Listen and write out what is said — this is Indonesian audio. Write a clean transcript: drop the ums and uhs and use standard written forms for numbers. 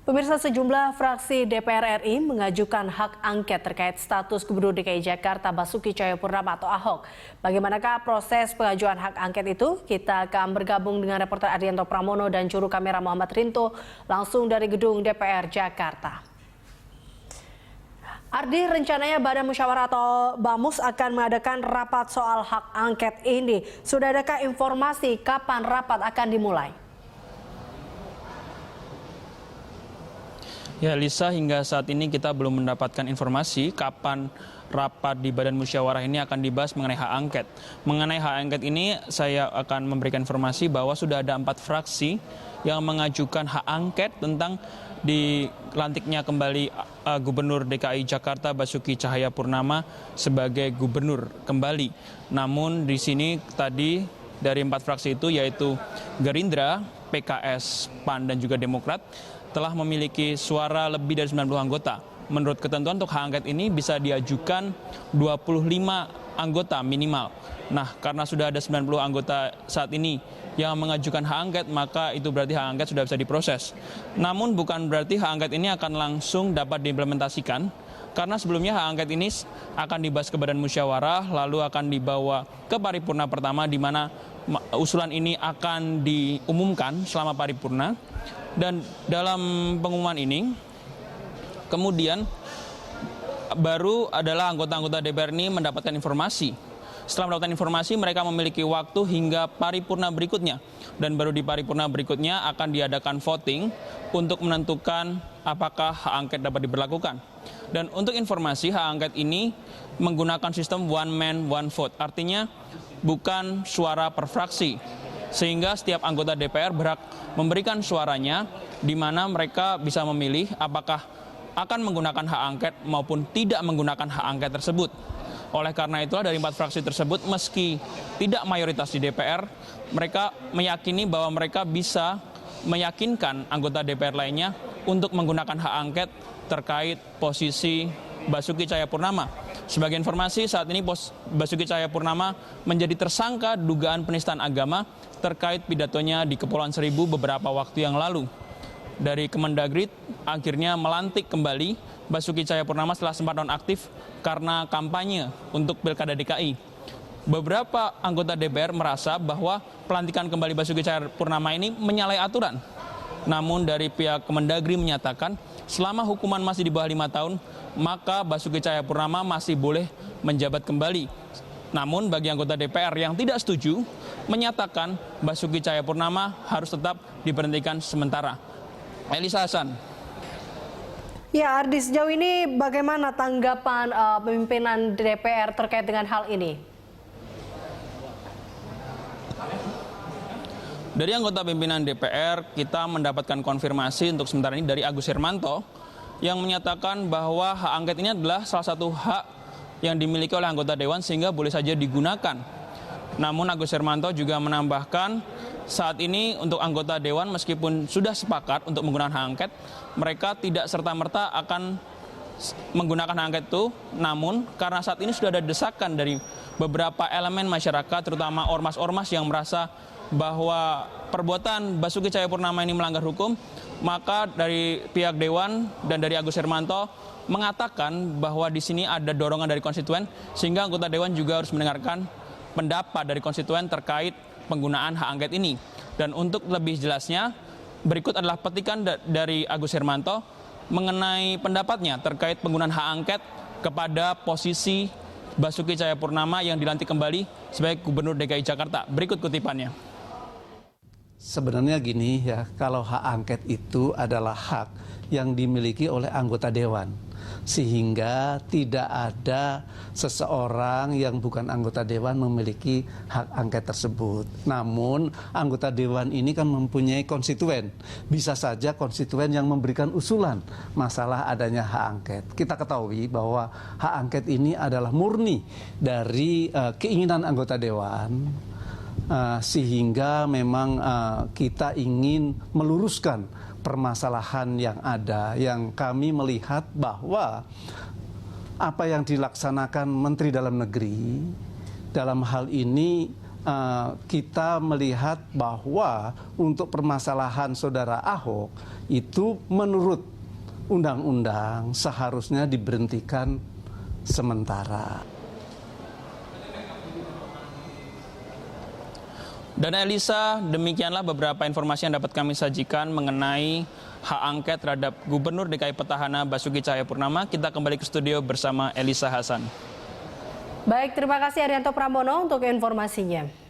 Pemirsa, sejumlah fraksi DPR RI mengajukan hak angket terkait status Gubernur DKI Jakarta Basuki Cahayapurnama atau Ahok. Bagaimanakah proses pengajuan hak angket itu? Kita akan bergabung dengan reporter Adianto Pramono dan juru kamera Muhammad Rinto langsung dari gedung DPR Jakarta. Ardi, rencananya Badan Musyawarah atau BAMUS akan mengadakan rapat soal hak angket ini. Sudah adakah informasi kapan rapat akan dimulai? Ya, Lisa, hingga saat ini kita belum mendapatkan informasi kapan rapat di Badan Musyawarah ini akan dibahas mengenai hak angket. Mengenai hak angket ini, saya akan memberikan informasi bahwa sudah ada 4 fraksi yang mengajukan hak angket tentang dilantiknya kembali Gubernur DKI Jakarta Basuki Cahayapurnama sebagai gubernur kembali. Namun di sini tadi dari 4 fraksi itu yaitu Gerindra, PKS, PAN, dan juga Demokrat telah memiliki suara lebih dari 90 anggota. Menurut ketentuan untuk hak angket ini bisa diajukan 25 anggota minimal. Nah, karena sudah ada 90 anggota saat ini yang mengajukan hak angket, maka itu berarti hak angket sudah bisa diproses. Namun bukan berarti hak angket ini akan langsung dapat diimplementasikan, karena sebelumnya hak angket ini akan dibahas ke Badan Musyawarah, lalu akan dibawa ke paripurna pertama, di mana usulan ini akan diumumkan selama paripurna. Dan dalam pengumuman ini, kemudian baru adalah anggota-anggota DPR ini mendapatkan informasi. Setelah mendapatkan informasi, mereka memiliki waktu hingga paripurna berikutnya. Dan baru di paripurna berikutnya akan diadakan voting untuk menentukan apakah hak angket dapat diberlakukan. Dan untuk informasi, hak angket ini menggunakan sistem one man, one vote. Artinya bukan suara per fraksi. Sehingga setiap anggota DPR berhak memberikan suaranya, di mana mereka bisa memilih apakah akan menggunakan hak angket maupun tidak menggunakan hak angket tersebut. Oleh karena itulah dari 4 fraksi tersebut, meski tidak mayoritas di DPR, mereka meyakini bahwa mereka bisa meyakinkan anggota DPR lainnya untuk menggunakan hak angket terkait posisi Basuki Cahayapurnama. Sebagai informasi, saat ini Basuki Cahayapurnama menjadi tersangka dugaan penistaan agama terkait pidatonya di Kepulauan Seribu beberapa waktu yang lalu. Dari Kemendagri akhirnya melantik kembali Basuki Cahayapurnama setelah sempat nonaktif karena kampanye untuk Pilkada DKI. Beberapa anggota DPR merasa bahwa pelantikan kembali Basuki Cahayapurnama ini menyalahi aturan. Namun dari pihak Kemendagri menyatakan selama hukuman masih di bawah 5 tahun, maka Basuki Cahayapurnama masih boleh menjabat kembali. Namun bagi anggota DPR yang tidak setuju, menyatakan Basuki Cahayapurnama harus tetap diberhentikan sementara. Elisa Hasan. Ya, Ardi, sejauh ini bagaimana tanggapan pimpinan DPR terkait dengan hal ini? Dari anggota pimpinan DPR, kita mendapatkan konfirmasi untuk sementara ini dari Agus Hermanto yang menyatakan bahwa hak angket ini adalah salah satu hak yang dimiliki oleh anggota Dewan sehingga boleh saja digunakan. Namun Agus Hermanto juga menambahkan saat ini untuk anggota Dewan meskipun sudah sepakat untuk menggunakan hak angket, mereka tidak serta-merta akan menggunakan hak angket itu. Namun karena saat ini sudah ada desakan dari beberapa elemen masyarakat, terutama ormas-ormas yang merasa bahwa perbuatan Basuki Cahayapurnama ini melanggar hukum, maka dari pihak Dewan dan dari Agus Hermanto mengatakan bahwa di sini ada dorongan dari konstituen, sehingga anggota Dewan juga harus mendengarkan pendapat dari konstituen terkait penggunaan hak angket ini. Dan untuk lebih jelasnya, berikut adalah petikan dari Agus Hermanto mengenai pendapatnya terkait penggunaan hak angket kepada posisi Basuki Cahayapurnama yang dilantik kembali sebagai Gubernur DKI Jakarta. Berikut kutipannya. Sebenarnya gini ya, kalau hak angket itu adalah hak yang dimiliki oleh anggota Dewan. Sehingga tidak ada seseorang yang bukan anggota Dewan memiliki hak angket tersebut. Namun anggota Dewan ini kan mempunyai konstituen. Bisa saja konstituen yang memberikan usulan masalah adanya hak angket. Kita ketahui bahwa hak angket ini adalah murni dari keinginan anggota Dewan. Sehingga memang kita ingin meluruskan permasalahan yang ada, yang kami melihat bahwa apa yang dilaksanakan Menteri Dalam Negeri dalam hal ini kita melihat bahwa untuk permasalahan saudara Ahok itu menurut undang-undang seharusnya diberhentikan sementara. Dan Elisa, demikianlah beberapa informasi yang dapat kami sajikan mengenai hak angket terhadap Gubernur DKI petahana Basuki Cahayapurnama. Kita kembali ke studio bersama Elisa Hasan. Baik, terima kasih Arianto Pramono untuk informasinya.